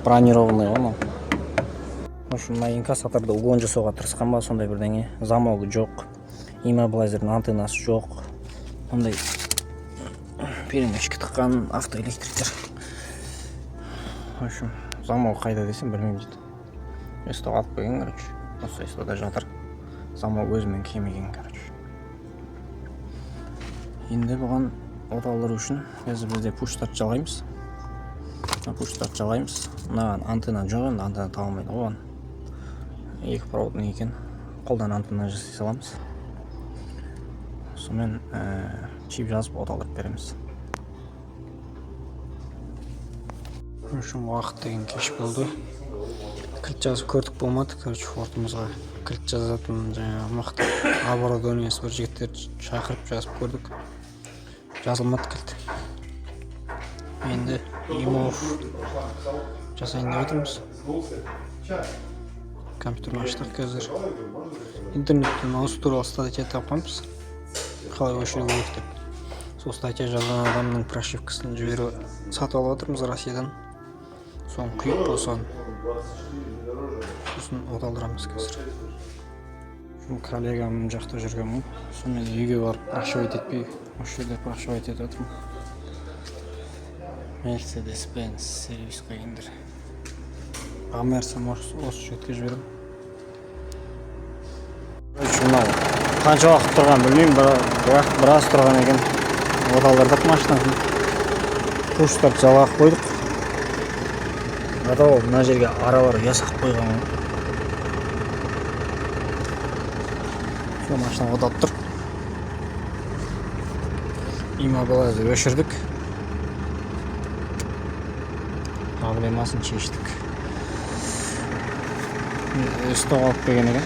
бронированный оны. Мына инкассаторды угон жасауға тырысқан ба, сондай бірдеңе. Замогы жоқ, иммобилайзердің антеннасы жоқ. Ондай перемешкі тыққан автоэлектриктер. Замок қайда десем білмеймін дейді. Есті алып қойған, короче. Осы естіда жатыр. Замок өзімен кемеген, короче. Енді бұған оталдыру үшін бізде пуштарт жалғаймыз. Пуштарт жалғаймыз. Мынаған антенна жоқ, енді антенна табылмайды оған. Екі проводный екен. Қолдан антенна жасай саламыз. Сонымен чип жазып оталдырып береміз. Уақыт деген кеш болды. Кілт жазып көрдік болмады. Короче, фортымызға кілт жазатын мықты оборудованиесі бір жігіттерді шақырып жазып көрдік. Жазылмады кілт. Енді имов жасайын деп отырмыз. Компьютерін аштық қазір. Интернеттен осы туралы статья тапқанбыз. Қалай өшіру керек деп. Сол статья жазған адамның прошивкасын жіберіп сатып алып отырмыз Россиядан. Соны құйып болсан. Сосын оталдырамыз қазір. Коллегам жақта жүрген. Сонымен үйге барып прошивать етпей, осы жерде прошивать етіп отырмын. Mercedes-Benz сервисқа келдір. Амерсам осы жерге жіберем. Қанша уақыт тұрған білмеймін, біраз тұрған екен. Оталдырдық машинасын. Пуштарт жалғап қойдық. Мына жерге аралар ясақ қойған. Машина оталып тұр. Иммобилайзер өшірдік. Проблемасын шештік. Үсті қалып келген екен.